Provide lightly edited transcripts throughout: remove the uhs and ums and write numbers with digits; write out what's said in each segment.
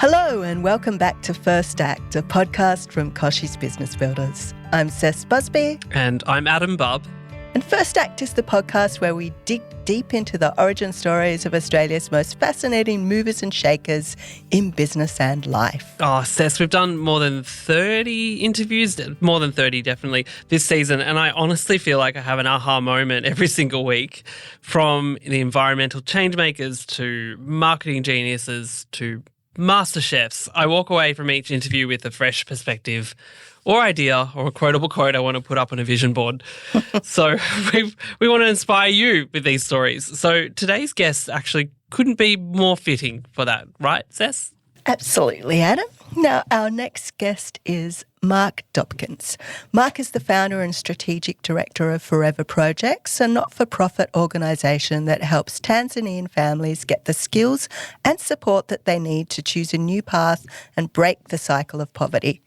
Hello and welcome back to First Act, a podcast from Koshy's Business Builders. I'm Cess Busby. And I'm Adam Bubb. And First Act is the podcast where we dig deep into the origin stories of Australia's most fascinating movers and shakers in business and life. Oh, Cess, we've done more than 30 interviews, more than 30 definitely, this season. And I honestly feel like I have an aha moment every single week, from the environmental change makers to marketing geniuses to master chefs. I walk away from each interview with a fresh perspective or idea or a quotable quote I want to put up on a vision board. So we want to inspire you with these stories. So today's guest actually couldn't be more fitting for that, right, Cess? Absolutely, Adam. Now, our next guest is Mark Dombkins. Mark is the founder and strategic director of Forever Projects, a not-for-profit organisation that helps Tanzanian families get the skills and support that they need to choose a new path and break the cycle of poverty.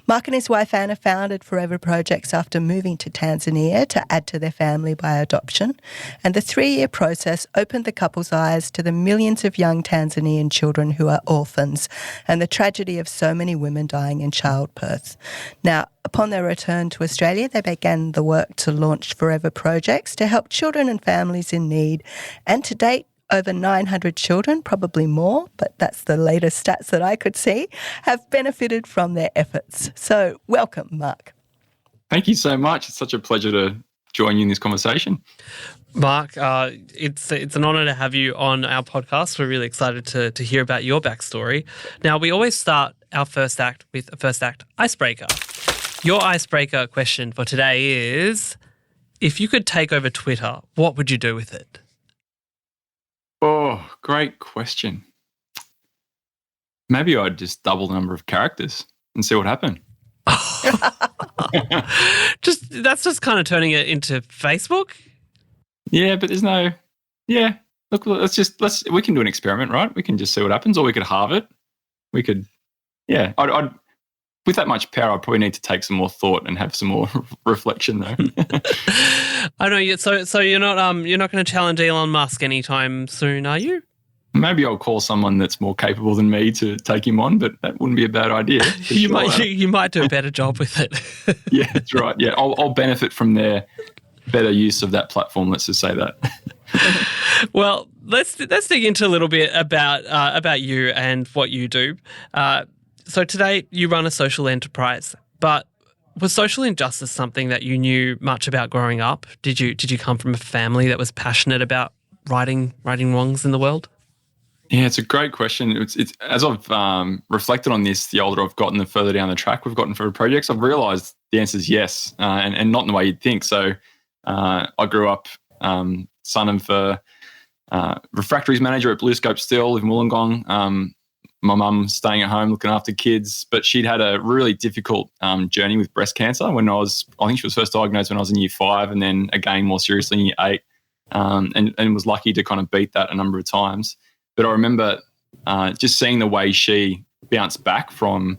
Mark and his wife Anna founded Forever Projects after moving to Tanzania to add to their family by adoption, and the 3-year process opened the couple's eyes to the millions of young Tanzanian children who are orphans and the tragedy of so many women dying in childbirth. Now, upon their return to Australia, they began the work to launch Forever Projects to help children and families in need, and to date, over 900 children, probably more, but that's the latest stats that I could see, have benefited from their efforts. So welcome, Mark. Thank you so much. It's such a pleasure to join you in this conversation. Mark, it's an honour to have you on our podcast. We're really excited to hear about your backstory. Now, we always start our first act with a first act icebreaker. Your icebreaker question for today is, if you could take over Twitter, what would you do with it? Oh, great question. Maybe I'd just double the number of characters and see what happened. That's just kind of turning it into Facebook. Yeah, but there's no. Yeah, look, we can do an experiment, right? We can just see what happens, or we could halve it. We could. Yeah, I'd with that much power, I'd probably need to take some more thought and have some more reflection, though. I know. So you're not going to challenge Elon Musk anytime soon, are you? Maybe I'll call someone that's more capable than me to take him on, but that wouldn't be a bad idea. You might do a better job with it. Yeah, that's right. Yeah, I'll benefit from their better use of that platform. Let's just say that. Well, let's dig into a little bit about you and what you do. So today you run a social enterprise, but was social injustice something that you knew much about growing up? Did you come from a family that was passionate about righting wrongs in the world? Yeah, it's a great question. It's as I've reflected on this, the older I've gotten, the further down the track we've gotten for projects, I've realised the answer is yes, and not in the way you'd think. So I grew up son of a refractories manager at Blue Scope Steel in Wollongong. My mum staying at home looking after kids, but she'd had a really difficult journey with breast cancer I think she was first diagnosed when I was in year 5, and then again more seriously in year 8, and was lucky to kind of beat that a number of times. But I remember just seeing the way she bounced back from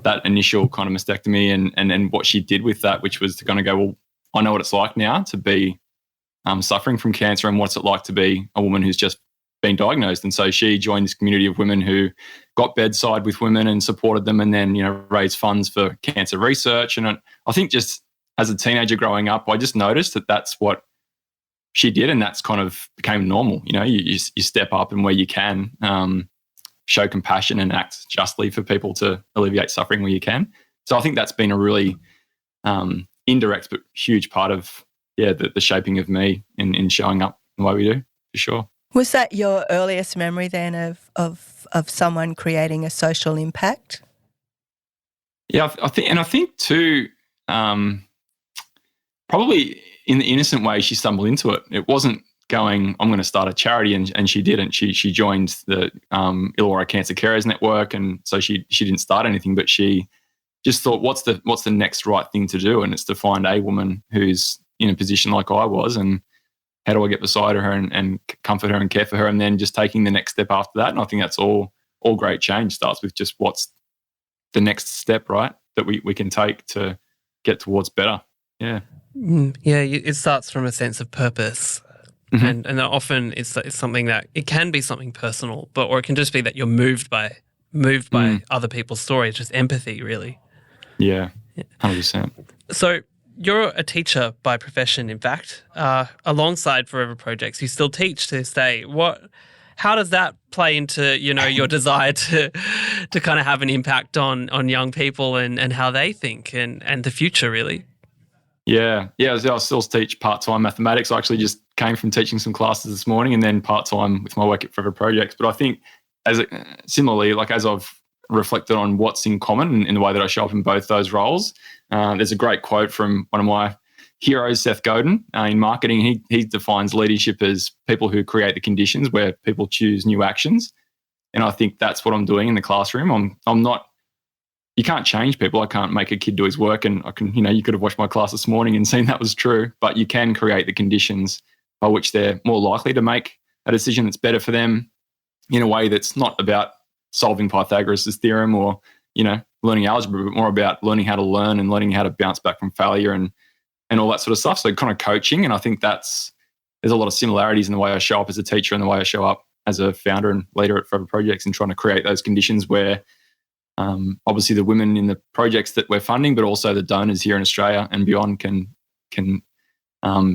that initial kind of mastectomy and what she did with that, which was to kind of go, well, I know what it's like now to be suffering from cancer, and what's it like to be a woman who's just been diagnosed. And so she joined this community of women who got bedside with women and supported them, and then, raised funds for cancer research. And I think just as a teenager growing up, I just noticed that that's what she did, and that's kind of became normal. You step up, and where you can, show compassion and act justly for people to alleviate suffering where you can. So I think that's been a really indirect but huge part of the shaping of me in showing up the way we do, for sure. Was that your earliest memory then of someone creating a social impact? Yeah, I think too, probably in the innocent way she stumbled into it. It wasn't going, I'm going to start a charity, and she didn't. She joined the Illawarra Cancer Carers Network, and so she didn't start anything, but she just thought, what's the next right thing to do? And it's to find a woman who's in a position like I was, and how do I get beside her and comfort her and care for her, and then just taking the next step after that. And I think that's all great change starts with just what's the next step, right, that we can take to get towards better. Yeah. Yeah, it starts from a sense of purpose. Mm-hmm. And often it's something that, it can be something personal, or it can just be that you're moved by moved by other people's stories, just empathy, really. Yeah, 100%. So you're a teacher by profession, in fact, alongside Forever Projects. You still teach to this day. How does that play into, your desire to kind of have an impact on young people and how they think and the future, really? Yeah. I still teach part-time mathematics. I actually just came from teaching some classes this morning and then part-time with my work at Forever Projects. But I think similarly, like as I've reflected on what's in common in the way that I show up in both those roles, there's a great quote from one of my heroes, Seth Godin, in marketing. He defines leadership as people who create the conditions where people choose new actions. And I think that's what I'm doing in the classroom. I'm not, you can't change people. I can't make a kid do his work, and I can, you could have watched my class this morning and seen that was true, but you can create the conditions by which they're more likely to make a decision that's better for them in a way that's not about solving Pythagoras' theorem or, learning algebra, but more about learning how to learn and learning how to bounce back from failure and all that sort of stuff. So kind of coaching. And I think there's a lot of similarities in the way I show up as a teacher and the way I show up as a founder and leader at Forever Projects, and trying to create those conditions where obviously the women in the projects that we're funding, but also the donors here in Australia and beyond can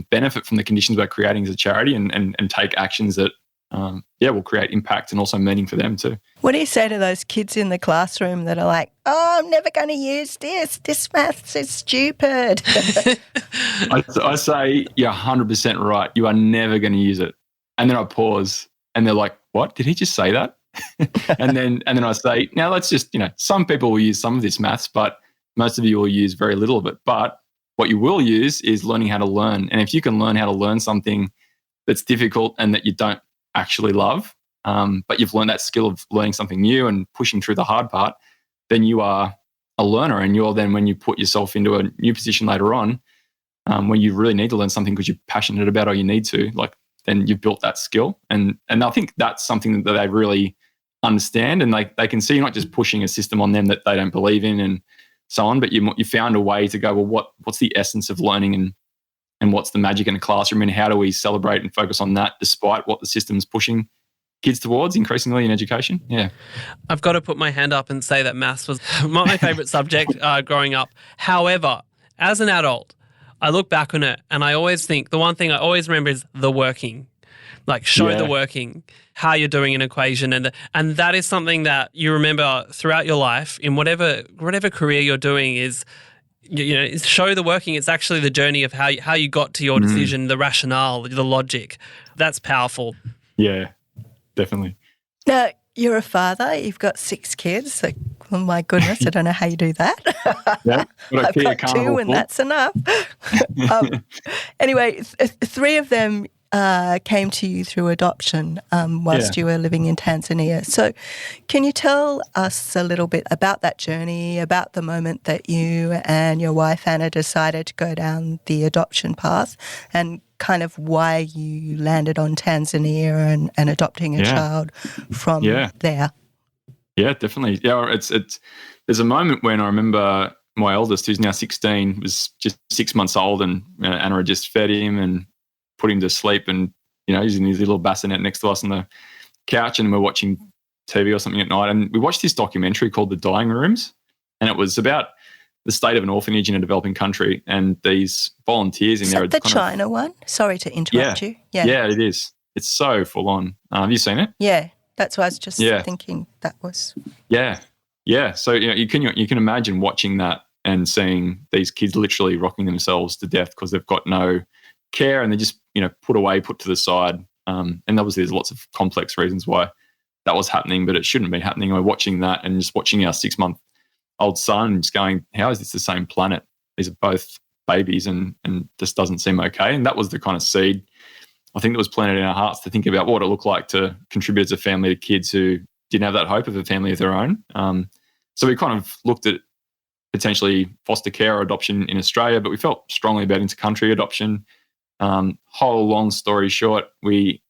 benefit from the conditions we're creating as a charity and take actions that will create impact and also meaning for them too. What do you say to those kids in the classroom that are like, "Oh, I'm never going to use this. This maths is stupid." I say, you're 100% right. You are never going to use it. And then I pause and they're like, "What? Did he just say that?" and then I say, "Now let's just, some people will use some of this maths, but most of you will use very little of it. But what you will use is learning how to learn. And if you can learn how to learn something that's difficult and that you don't actually love, but you've learned that skill of learning something new and pushing through the hard part, then you are a learner. And you're then, when you put yourself into a new position later on, when you really need to learn something because you're passionate about or you need to, then you've built that skill. And I think that's something that they really understand, and they can see you're not just pushing a system on them that they don't believe in and so on, but you found a way to go, well, what's the essence of learning and what's the magic in the classroom, and how do we celebrate and focus on that despite what the system's pushing kids towards increasingly in education? Yeah. I've got to put my hand up and say that maths was my favourite subject growing up. However, as an adult, I look back on it and I always think the one thing I always remember is the working. Show the working, how you're doing an equation, and that is something that you remember throughout your life in whatever career you're doing is, is show the working. It's actually the journey of how you got to your decision, the rationale, the logic. That's powerful. Yeah, definitely. Now, you're a father. You've got 6 kids. So, oh my goodness, I don't know how you do that. Yeah, I've got 2 and that's enough. Anyway, 3 of them came to you through adoption whilst you were living in Tanzania. So can you tell us a little bit about that journey, about the moment that you and your wife Anna decided to go down the adoption path, and kind of why you landed on Tanzania and adopting a child from there? Yeah, definitely. Yeah, there's a moment when I remember my eldest, who's now 16, was just 6 months old, and Anna had just fed him and put him to sleep, and he's in his little bassinet next to us on the couch, and we're watching TV or something at night, and we watched this documentary called The Dying Rooms, and it was about the state of an orphanage in a developing country, and these volunteers in there. Is that the China one? Sorry to interrupt you. Yeah, it is. It's so full on. Have you seen it? Yeah, that's why I was just thinking that was. Yeah. So you can imagine watching that and seeing these kids literally rocking themselves to death because they've got no care, and they're just put away, put to the side. And obviously there's lots of complex reasons why that was happening, but it shouldn't be happening. We're watching that and just watching our 6-month-old son just going, how is this the same planet? These are both babies and this doesn't seem okay. And that was the kind of seed I think that was planted in our hearts to think about what it looked like to contribute as a family to kids who didn't have that hope of a family of their own. So we kind of looked at potentially foster care or adoption in Australia, but we felt strongly about inter-country adoption. Whole long story short, we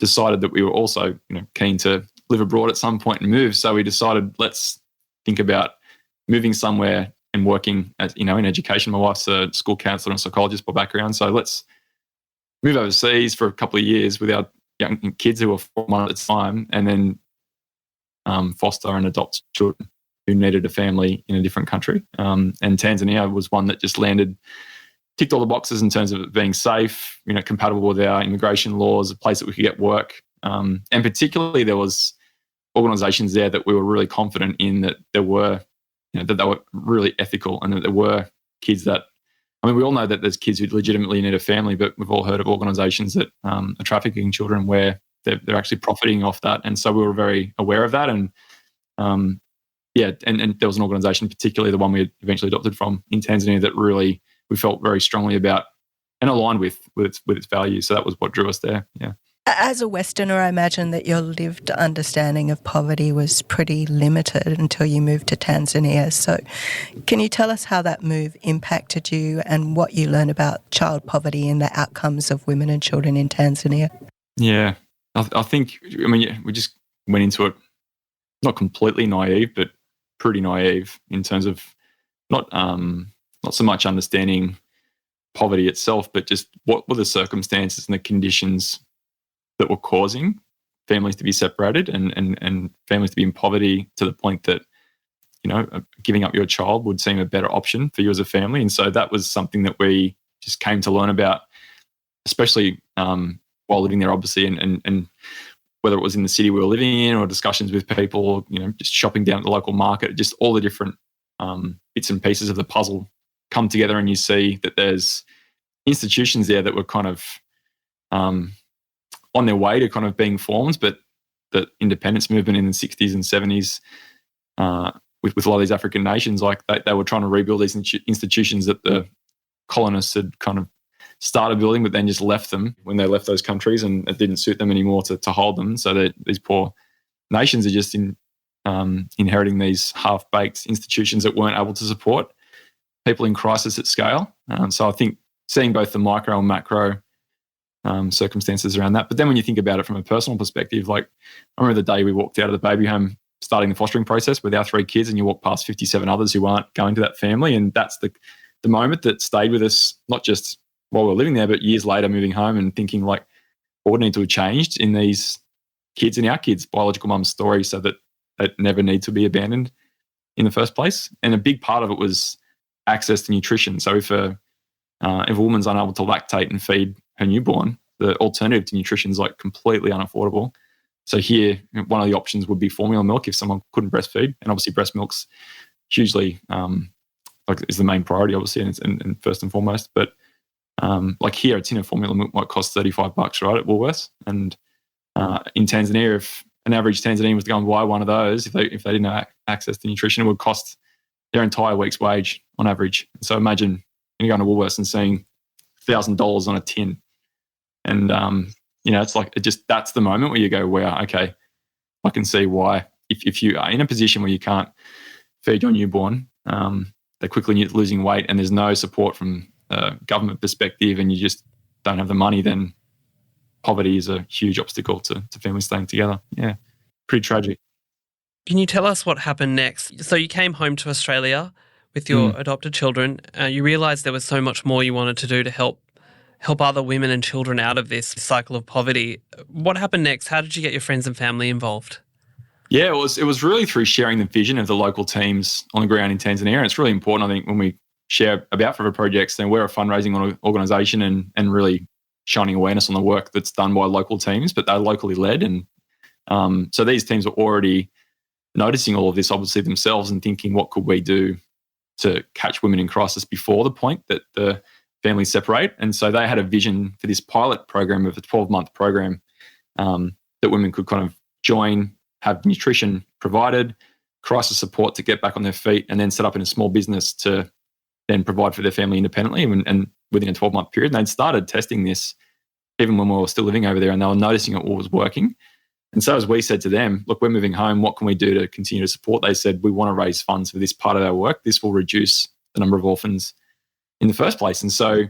decided that we were also keen to live abroad at some point and move. So we decided, let's think about moving somewhere and working as in education. My wife's a school counsellor and psychologist by background, so let's move overseas for a couple of years with our young kids who were 4 months at the time, and then foster and adopt children who needed a family in a different country. And Tanzania was one that just ticked all the boxes in terms of it being safe, compatible with our immigration laws, a place that we could get work. And particularly there was organisations there that we were really confident in, that there were, that they were really ethical, and that there were kids that, we all know that there's kids who legitimately need a family, but we've all heard of organisations that are trafficking children where they're actually profiting off that. And so we were very aware of that. And and there was an organisation, particularly the one we eventually adopted from in Tanzania, that really we felt very strongly about and aligned with its values. So that was what drew us there. Yeah. As a Westerner, I imagine that your lived understanding of poverty was pretty limited until you moved to Tanzania. So can you tell us how that move impacted you and what you learned about child poverty and the outcomes of women and children in Tanzania? Yeah, I think, we just went into it not completely naive, but pretty naive in terms of not so much understanding poverty itself, but just what were the circumstances and the conditions that were causing families to be separated and families to be in poverty to the point that, giving up your child would seem a better option for you as a family. And so that was something that we just came to learn about, especially while living there, obviously, and whether it was in the city we were living in or discussions with people, just shopping down at the local market, just all the different bits and pieces of the puzzle come together, and you see that there's institutions there that were kind of on their way to kind of being formed, but the independence movement in the 60s and 70s with a lot of these African nations, like they were trying to rebuild these institutions that the colonists had kind of started building, but then just left them when they left those countries, and it didn't suit them anymore to hold them. So that these poor nations are just inheriting these half-baked institutions that weren't able to support people in crisis at scale. So I think seeing both the micro and macro circumstances around that. But then when you think about it from a personal perspective, like I remember the day we walked out of the baby home starting the fostering process with our 3 kids, and you walk past 57 others who aren't going to that family. And that's the moment that stayed with us, not just while we were living there, but years later moving home and thinking like, what would need to have changed in these kids and our kids' biological mum's story so that it never need to be abandoned in the first place. And a big part of it was access to nutrition. So if a woman's unable to lactate and feed her newborn, the alternative to nutrition is like completely unaffordable. So here, one of the options would be formula milk if someone couldn't breastfeed, and obviously breast milk's hugely is the main priority, obviously, and first and foremost. But like here, a tin of formula milk might cost $35, right, at Woolworths. And in Tanzania, if an average Tanzanian was to go and buy one of those, if they didn't have access to nutrition, it would cost their entire week's wage on average. So imagine you going to Woolworths and seeing $1,000 on a tin. And, it's like, that's the moment where you go, wow, okay, I can see why if you are in a position where you can't feed your newborn, they're quickly losing weight and there's no support from a government perspective, and you just don't have the money, then poverty is a huge obstacle to families staying together. Yeah, pretty tragic. Can you tell us what happened next? So you came home to Australia with your adopted children. You realised there was so much more you wanted to do to help other women and children out of this cycle of poverty. What happened next? How did you get your friends and family involved? Yeah, it was really through sharing the vision of the local teams on the ground in Tanzania. And it's really important, I think, when we share about Forever projects, then we're a fundraising organisation and really shining awareness on the work that's done by local teams, but they're locally led. And so these teams are already noticing all of this, obviously, themselves, and thinking, what could we do to catch women in crisis before the point that the families separate? And so they had a vision for this pilot program of a 12-month program that women could kind of join, have nutrition provided, crisis support to get back on their feet, and then set up in a small business to then provide for their family independently and within a 12-month period. And they'd started testing this even when we were still living over there, and they were noticing it all was working. And so as we said to them, look, we're moving home, what can we do to continue to support? They said, we want to raise funds for this part of our work. This will reduce the number of orphans in the first place. And so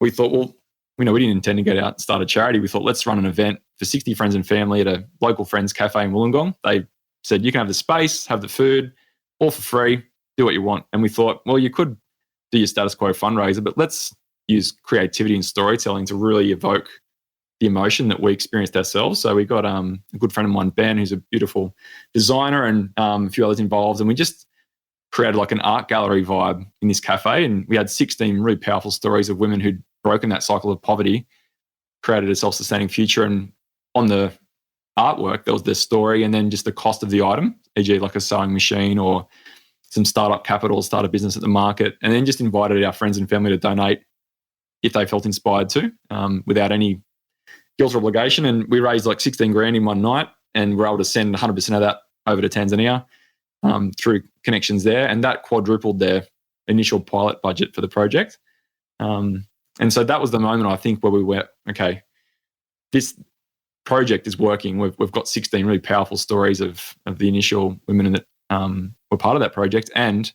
we thought, well, we didn't intend to go out and start a charity. We thought, let's run an event for 60 friends and family at a local friends cafe in Wollongong. They said, you can have the space, have the food, all for free, do what you want. And we thought, well, you could do your status quo fundraiser, but let's use creativity and storytelling to really evoke the the emotion that we experienced ourselves. So we got a good friend of mine, Ben, who's a beautiful designer, and a few others involved, and we just created like an art gallery vibe in this cafe. And we had 16 really powerful stories of women who'd broken that cycle of poverty, created a self-sustaining future. And on the artwork, there was their story and then just the cost of the item, e.g. like a sewing machine or some startup capital, start a business at the market, and then just invited our friends and family to donate if they felt inspired to, without any guilt or obligation. And we raised like 16 grand in one night, and we're able to send 100% of that over to Tanzania through connections there. And that quadrupled their initial pilot budget for the project. And so that was the moment, I think, where we went, okay, this project is working. We've got 16 really powerful stories of the initial women that were part of that project. And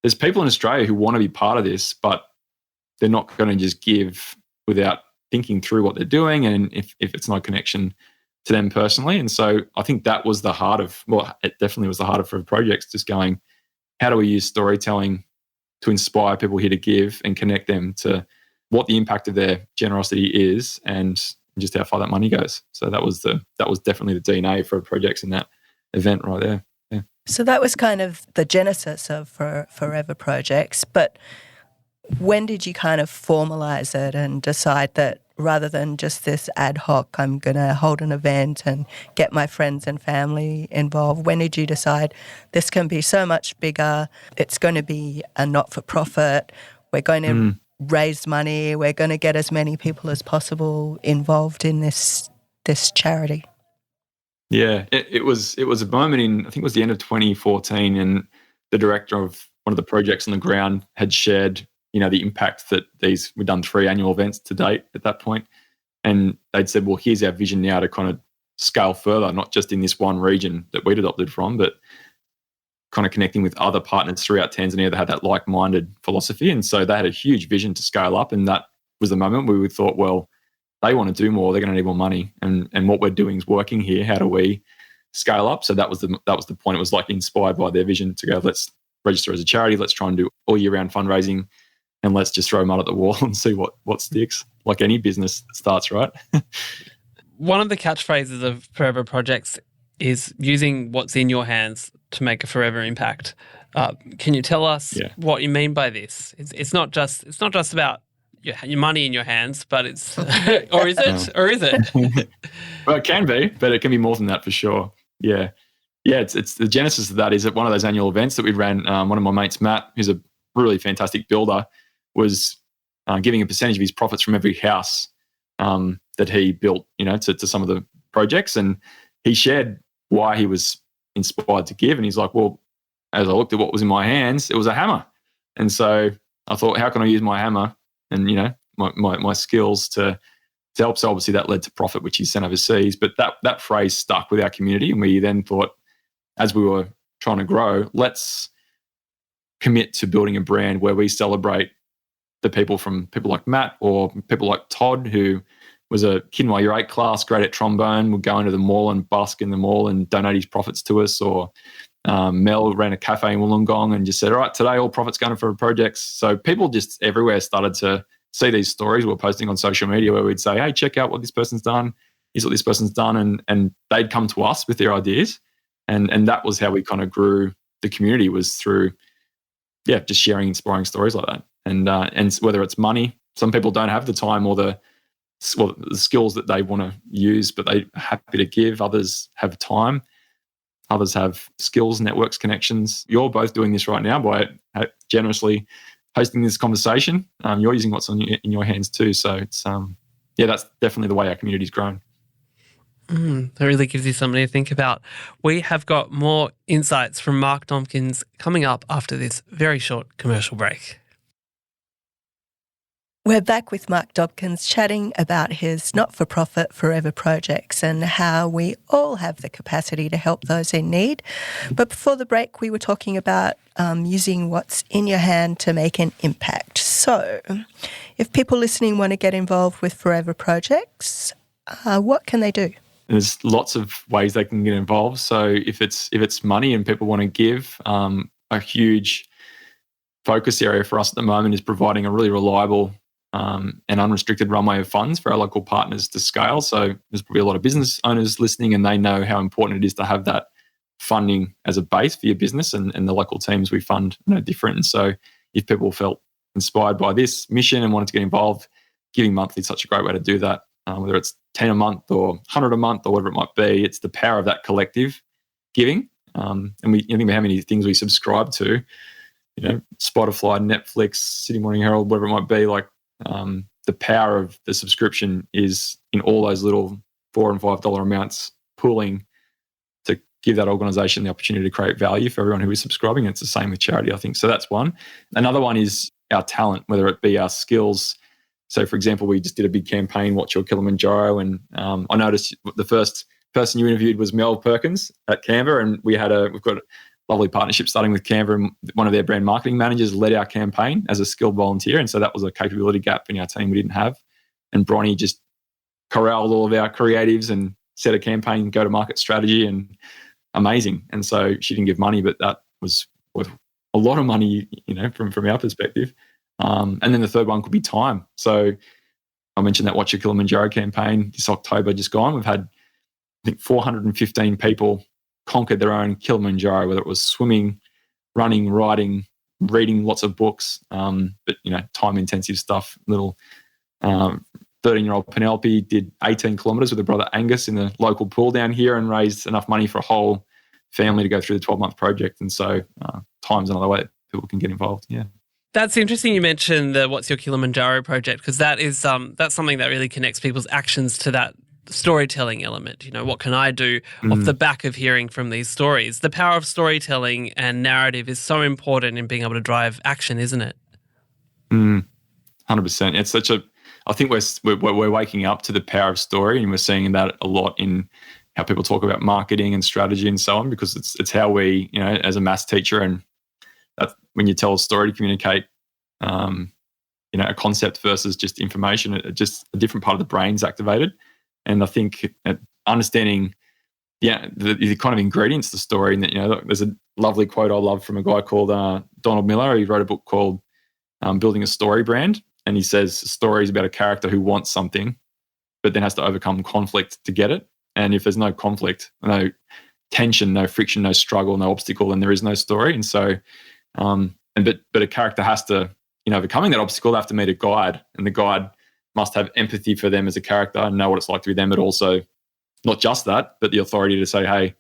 there's people in Australia who want to be part of this, but they're not going to just give without thinking through what they're doing, and if it's no connection to them personally. And so I think that was the heart of, well, it definitely was the heart of Forever Projects, just going, how do we use storytelling to inspire people here to give and connect them to what the impact of their generosity is and just how far that money goes. So that was definitely the DNA for projects in that event right there. Yeah. So that was kind of the genesis of Forever Projects. But when did you kind of formalize it and decide that rather than just this ad hoc, I'm going to hold an event and get my friends and family involved? When did you decide this can be so much bigger? It's going to be a not-for-profit. We're going to raise money. We're going to get as many people as possible involved in this charity. Yeah, it was a moment in, I think it was the end of 2014, and the director of one of the projects on the ground had shared, the impact that we'd done 3 annual events to date at that point. And they'd said, well, here's our vision now to kind of scale further, not just in this one region that we'd adopted from, but kind of connecting with other partners throughout Tanzania that had that like-minded philosophy. And so they had a huge vision to scale up. And that was the moment where we thought, well, they want to do more, they're going to need more money. And what we're doing is working here. How do we scale up? So that was the point. It was like inspired by their vision to go, let's register as a charity, let's try and do all year round fundraising, and let's just throw mud at the wall and see what sticks, like any business that starts, right? One of the catchphrases of Forever Projects is using what's in your hands to make a forever impact. Can you tell us what you mean by this? It's not just about your money in your hands, but it's or is it? Or is it? Well, it can be, but it can be more than that for sure. Yeah. It's the genesis of that is at one of those annual events that we ran. One of my mates, Matt, who's a really fantastic builder, was giving a percentage of his profits from every house that he built, to some of the projects. And he shared why he was inspired to give. And he's like, well, as I looked at what was in my hands, it was a hammer. And so I thought, how can I use my hammer and, my skills to help? So obviously that led to profit, which he sent overseas. But that phrase stuck with our community. And we then thought, as we were trying to grow, let's commit to building a brand where we celebrate the people like Matt or people like Todd, who was a kid in my year 8 class, great at trombone, would go into the mall and busk in the mall and donate his profits to us. Or Mel ran a cafe in Wollongong and just said, all right, today all profits going for projects. So people just everywhere started to see these stories we're posting on social media where we'd say, hey, check out what this person's done. Here's what this person's done. And they'd come to us with their ideas. And that was how we kind of grew the community, was through, just sharing inspiring stories like that. And whether it's money, some people don't have the time or the skills that they want to use, but they're happy to give. Others have time. Others have skills, networks, connections. You're both doing this right now by generously hosting this conversation. You're using what's in your hands too. So it's that's definitely the way our community's grown. That really gives you something to think about. We have got more insights from Mark Dombkins coming up after this very short commercial break. We're back with Mark Dombkins chatting about his not-for-profit Forever Projects and how we all have the capacity to help those in need. But before the break, we were talking about using what's in your hand to make an impact. So if people listening want to get involved with Forever Projects, what can they do? There's lots of ways they can get involved. So if it's money and people want to give, a huge focus area for us at the moment is providing a really reliable and unrestricted runway of funds for our local partners to scale. So there's probably a lot of business owners listening, and they know how important it is to have that funding as a base for your business, and the local teams we fund no different. And so if people felt inspired by this mission and wanted to get involved, giving monthly is such a great way to do that. Whether it's 10 a month or 100 a month or whatever it might be, it's the power of that collective giving. And we think about how many things we subscribe to, Spotify, Netflix, City Morning Herald, whatever it might be. Like the power of the subscription is in all those little $4 and $5 amounts pooling to give that organisation the opportunity to create value for everyone who is subscribing. And it's the same with charity, I think. So that's one. Another one is our talent, whether it be our skills. So, for example, we just did a big campaign, Watch Your Kilimanjaro, and I noticed the first person you interviewed was Mel Perkins at Canva, and we've got a lovely partnership starting with Canva, and one of their brand marketing managers led our campaign as a skilled volunteer, and so that was a capability gap in our team we didn't have. And Bronnie just corralled all of our creatives and set a campaign go-to-market strategy, and amazing. And so she didn't give money, but that was worth a lot of money, from our perspective. And then the third one could be time. So I mentioned that Watch Your Kilimanjaro campaign this October just gone. We've had, I think, 415 people conquered their own Kilimanjaro, whether it was swimming, running, riding, reading lots of books, but, time-intensive stuff. Little 13-year-old Penelope did 18 kilometres with her brother Angus in the local pool down here and raised enough money for a whole family to go through the 12-month project. And so time's another way that people can get involved, yeah. That's interesting you mentioned the What's Your Kilimanjaro project, because that is that's something that really connects people's actions to that storytelling element. What can I do off the back of hearing from these stories? The power of storytelling and narrative is so important in being able to drive action, isn't it? 100%. It's I think we're waking up to the power of story, and we're seeing that a lot in how people talk about marketing and strategy and so on, because it's how we, as a maths teacher, and that's when you tell a story to communicate, a concept versus just information, just a different part of the brain's activated. And I think understanding, the kind of ingredients to the story, and that, there's a lovely quote I love from a guy called Donald Miller. He wrote a book called Building a Story Brand. And he says a story is about a character who wants something, but then has to overcome conflict to get it. And if there's no conflict, no tension, no friction, no struggle, no obstacle, then there is no story. And so, but a character has to, overcoming that obstacle, they have to meet a guide, and the guide must have empathy for them as a character and know what it's like to be them, but also not just that, but the authority to say, hey,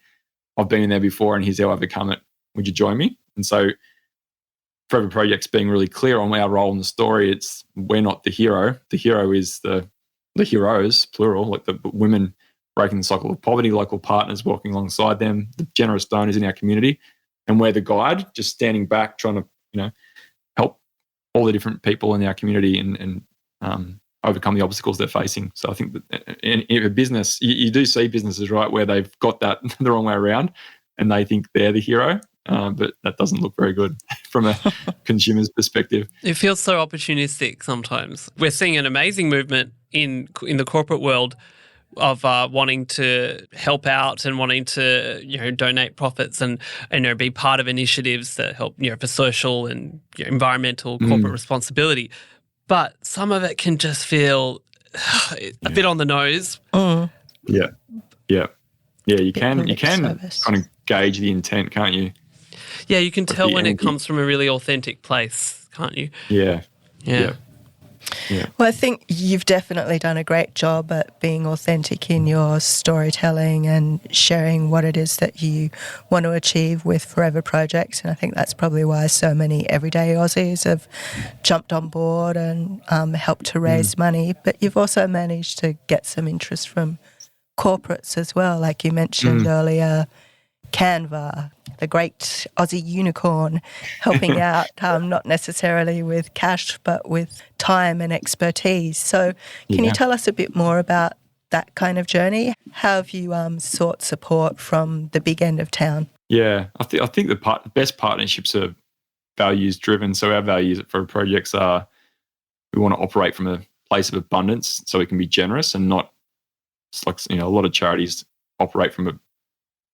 I've been in there before and here's how I overcome it. Would you join me? And so Forever Project's being really clear on our role in the story. We're not the hero. The hero is the heroes, plural, like the women breaking the cycle of poverty, local partners walking alongside them, the generous donors in our community. And we're the guide, just standing back, trying to, help all the different people in our community and overcome the obstacles they're facing. So I think that in a business, you do see businesses, right, where they've got that the wrong way around and they think they're the hero. But that doesn't look very good from a consumer's perspective. It feels so opportunistic sometimes. We're seeing an amazing movement in the corporate world of wanting to help out and wanting to donate profits and be part of initiatives that help for social and environmental corporate responsibility. But some of it can just feel a bit on the nose. Yeah. You can kind of gauge the intent, can't you? Yeah, you can tell when it comes from a really authentic place, can't you? Yeah. Well, I think you've definitely done a great job at being authentic in your storytelling and sharing what it is that you want to achieve with Forever Project. And I think that's probably why so many everyday Aussies have jumped on board and helped to raise money. But you've also managed to get some interest from corporates as well, like you mentioned earlier. Canva, the great Aussie unicorn, helping out not necessarily with cash but with time and expertise. So can you tell us a bit more about that kind of journey? How have you sought support from the big end of town? Yeah, I think the best partnerships are values driven. So our values for projects are we want to operate from a place of abundance so we can be generous and not like a lot of charities operate from a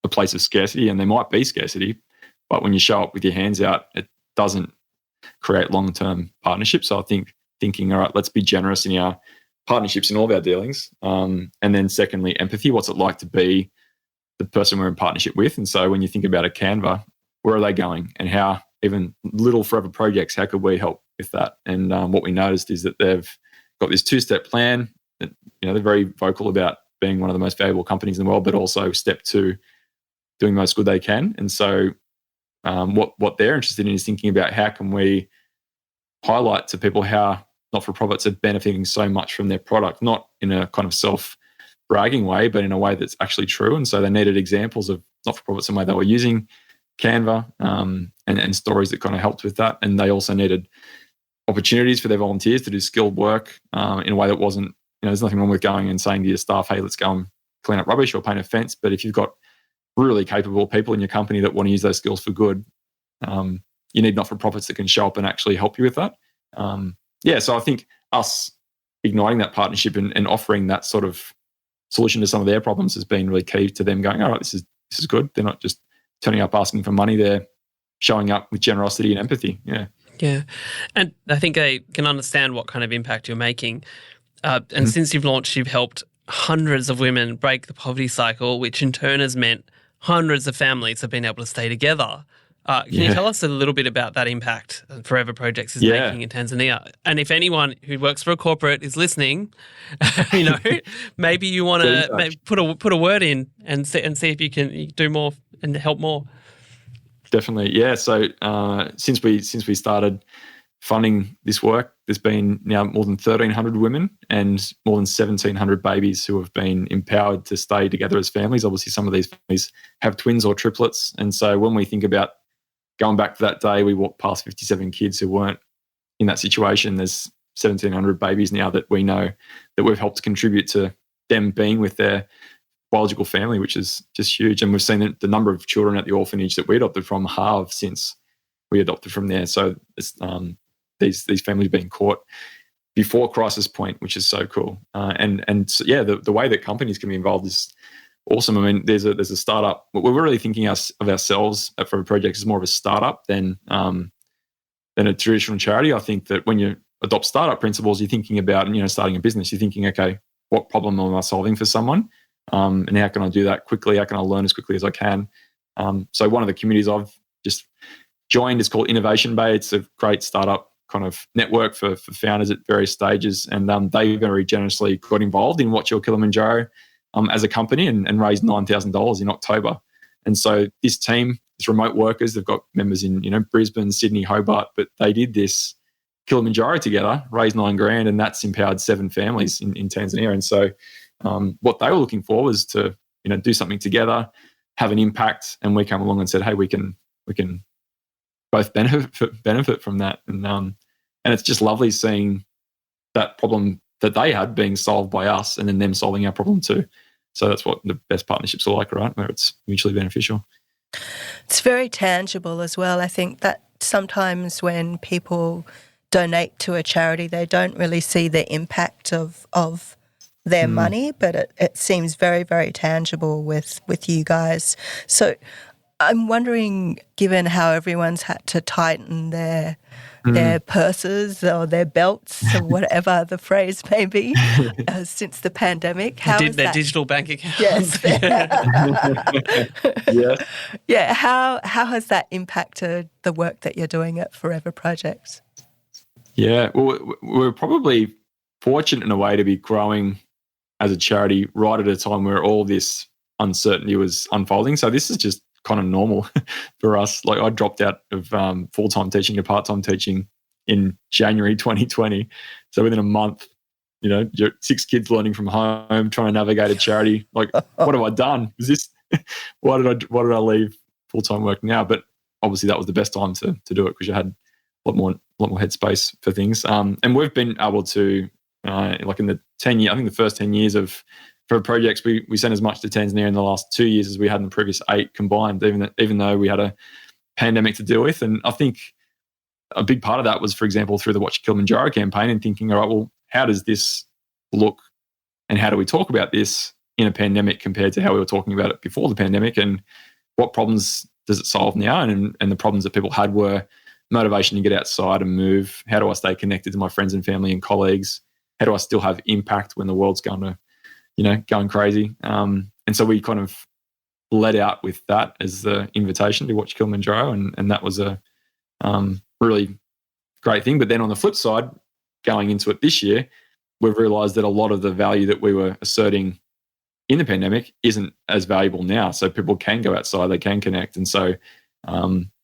place of scarcity, and there might be scarcity, but when you show up with your hands out, it doesn't create long-term partnerships. So I think thinking, all right, let's be generous in our partnerships in all of our dealings. And then secondly, empathy. What's it like to be the person we're in partnership with? And so when you think about a Canva, where are they going, and how even little forever projects, how could we help with that? And what we noticed is that they've got this 2-step plan that, they're very vocal about being one of the most valuable companies in the world, but also step 2, doing the most good they can. And so what they're interested in is thinking about how can we highlight to people how not-for-profits are benefiting so much from their product, not in a kind of self-bragging way, but in a way that's actually true. And so they needed examples of not-for-profits and way they were using Canva and stories that kind of helped with that. And they also needed opportunities for their volunteers to do skilled work in a way that wasn't, there's nothing wrong with going and saying to your staff, hey, let's go and clean up rubbish or paint a fence. But if you've got really capable people in your company that want to use those skills for good, you need not-for-profits that can show up and actually help you with that. So I think us igniting that partnership and offering that sort of solution to some of their problems has been really key to them going, all right, this is good. They're not just turning up asking for money. They're showing up with generosity and empathy. Yeah. Yeah. And I think they can understand what kind of impact you're making. And since you've launched, you've helped hundreds of women break the poverty cycle, which in turn has meant hundreds of families have been able to stay together. Can you tell us a little bit about that impact Forever Projects is making in Tanzania? And if anyone who works for a corporate is listening, maybe you want to put a word in and see if you can do more and help more. Definitely, yeah. So since we started funding this work, there's been now more than 1,300 women and more than 1,700 babies who have been empowered to stay together as families. Obviously, some of these families have twins or triplets. And so when we think about going back to that day, we walked past 57 kids who weren't in that situation. There's 1,700 babies now that we know that we've helped contribute to them being with their biological family, which is just huge. And we've seen the number of children at the orphanage that we adopted from halve since we adopted from there. So it's, these families being caught before crisis point, which is so cool. The way that companies can be involved is awesome. I mean, there's a startup. We're really thinking of ourselves for a project as more of a startup than a traditional charity. I think that when you adopt startup principles, you're thinking about starting a business. You're thinking, okay, what problem am I solving for someone, and how can I do that quickly? How can I learn as quickly as I can? So one of the communities I've just joined is called Innovation Bay. It's a great startup kind of network for founders at various stages, and they very generously got involved in Watch Your Kilimanjaro as a company and raised $9,000 in October. And so this team, it's remote workers, they've got members in Brisbane, Sydney, Hobart, but they did this Kilimanjaro together, raised $9,000, and that's empowered 7 families in Tanzania. And so what they were looking for was to do something together, have an impact, and we came along and said, hey, we can both benefit from that. And it's just lovely seeing that problem that they had being solved by us, and then them solving our problem too. So that's what the best partnerships are like, right? Where it's mutually beneficial. It's very tangible as well. I think that sometimes when people donate to a charity, they don't really see the impact of their money, but it seems very, very tangible with you guys. So I'm wondering, given how everyone's had to tighten their purses or their belts or whatever the phrase may be since the pandemic, how is their that? digital bank accounts. Yes. Yeah. Yeah. How has that impacted the work that you're doing at Forever Projects? Yeah. Well, we're probably fortunate in a way to be growing as a charity right at a time where all this uncertainty was unfolding. So this is just kind of normal for us. Like I dropped out of full-time teaching to part-time teaching in January 2020. So within a month, you're 6 kids learning from home, trying to navigate a charity. Like, what have I done? Is this? Why did I leave full-time work now? But obviously, that was the best time to do it because you had a lot more headspace for things. And we've been able to, like in the 10 year, I think the first 10 years for projects, we sent as much to Tanzania in the last 2 years as we had in the previous 8 combined, even though we had a pandemic to deal with. And I think a big part of that was, for example, through the Watch Kilimanjaro campaign and thinking, all right, well, how does this look and how do we talk about this in a pandemic compared to how we were talking about it before the pandemic, and what problems does it solve now? And the problems that people had were motivation to get outside and move? How do I stay connected to my friends and family and colleagues? How do I still have impact when the world's going crazy? And so we kind of led out with that as the invitation to watch Kilimanjaro, and that was a really great thing. But then on the flip side, going into it this year, we've realised that a lot of the value that we were asserting in the pandemic isn't as valuable now. So people can go outside, they can connect. And so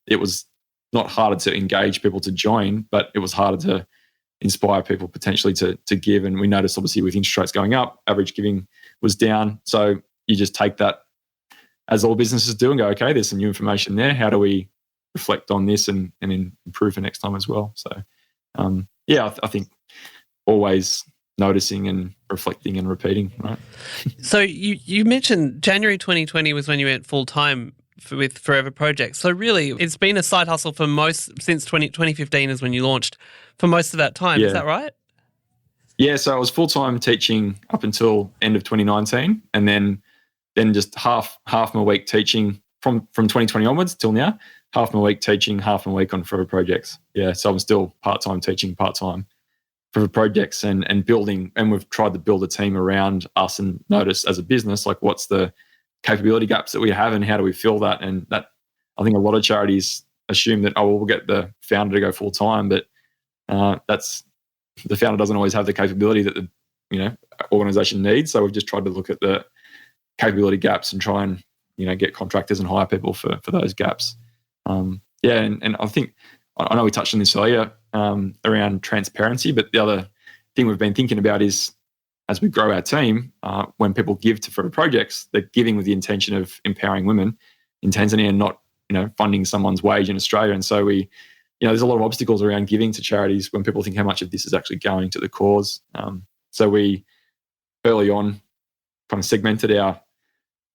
it was not harder to engage people to join, but it was harder to inspire people potentially to give. And we noticed, obviously, with interest rates going up, average giving was down. So you just take that, as all businesses do, and go, okay, there's some new information there. How do we reflect on this and improve for next time as well? So, I think always noticing and reflecting and repeating, right? So you mentioned January 2020 was when you went full-time with Forever Projects. So really, it's been a side hustle for since 2015 is when you launched, for most of that time. Yeah. Is that right? Yeah, so I was full-time teaching up until end of 2019, and then just half my week teaching from 2020 onwards till now, half my week teaching, half my week on Forever Projects. Yeah, so I'm still part-time teaching, part-time for projects and building, and we've tried to build a team around us and notice as a business, like what's the capability gaps that we have and how do we fill that. And that, I think a lot of charities assume that, we'll get the founder to go full time, but that's, the founder doesn't always have the capability that the organization needs. So we've just tried to look at the capability gaps and try and get contractors and hire people for those gaps. And I think, I know we touched on this earlier around transparency, but the other thing we've been thinking about is, as we grow our team, when people give to Forever Projects, they're giving with the intention of empowering women in Tanzania and not, funding someone's wage in Australia. And so we, there's a lot of obstacles around giving to charities when people think how much of this is actually going to the cause. So we early on kind of segmented our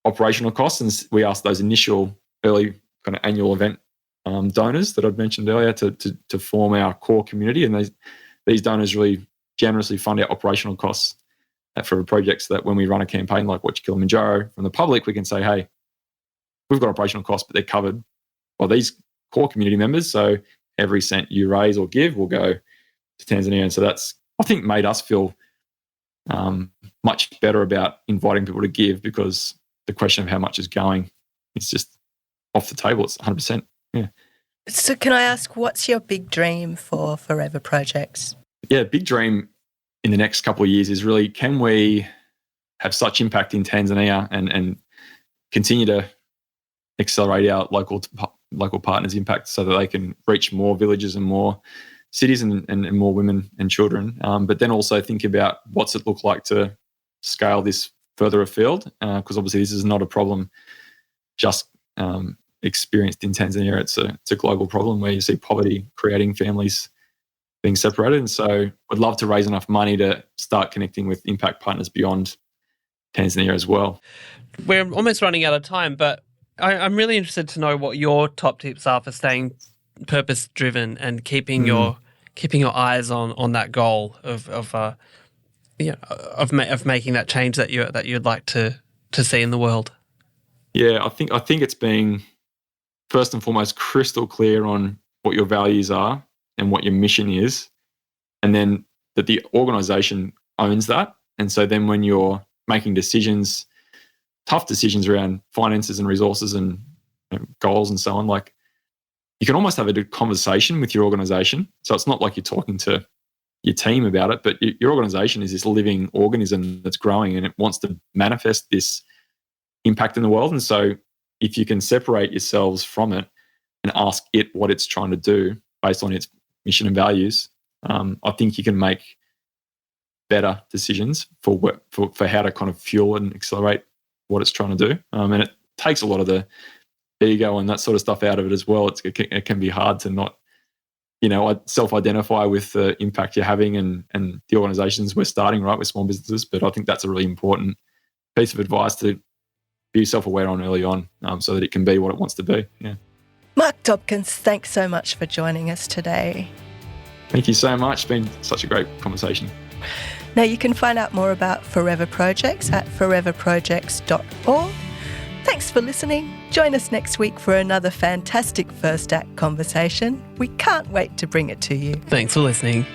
operational costs, and we asked those initial early kind of annual event donors that I'd mentioned earlier to form our core community, and these donors really generously fund our operational costs for projects, that when we run a campaign like Watch Kilimanjaro from the public, we can say, hey, we've got operational costs, but they're covered by these core community members, so every cent you raise or give will go to Tanzania. And so that's, I think, made us feel much better about inviting people to give, because the question of how much is going, it's just off the table. It's 100%. Yeah. So can I ask, what's your big dream for Forever Projects? Yeah, big dream in the next couple of years is really, can we have such impact in Tanzania and continue to accelerate our local partners' impact so that they can reach more villages and more cities and more women and children, but then also think about what's it look like to scale this further afield, because obviously this is not a problem just experienced in Tanzania. It's a global problem where you see poverty creating families being separated. And so I'd love to raise enough money to start connecting with impact partners beyond Tanzania as well. We're almost running out of time, but I'm really interested to know what your top tips are for staying purpose-driven and keeping your eyes on that goal of making that change that you'd like to see in the world. Yeah, I think it's being first and foremost crystal clear on what your values are and what your mission is, and then that the organisation owns that. And so then when you're making decisions, tough decisions around finances and resources and goals and so on, like, you can almost have a conversation with your organisation. So it's not like you're talking to your team about it, but your organisation is this living organism that's growing and it wants to manifest this impact in the world. And so if you can separate yourselves from it and ask it what it's trying to do based on its mission and values, I think you can make better decisions for how to kind of fuel and accelerate what it's trying to do. And it takes a lot of the ego and that sort of stuff out of it as well. It can be hard to not, self-identify with the impact you're having and the organisations we're starting, right, with small businesses. But I think that's a really important piece of advice to be self-aware on early on, so that it can be what it wants to be. Yeah. Mark Dombkins, thanks so much for joining us today. Thank you so much. It's been such a great conversation. Now, you can find out more about Forever Projects at foreverprojects.org. Thanks for listening. Join us next week for another fantastic First Act conversation. We can't wait to bring it to you. Thanks for listening.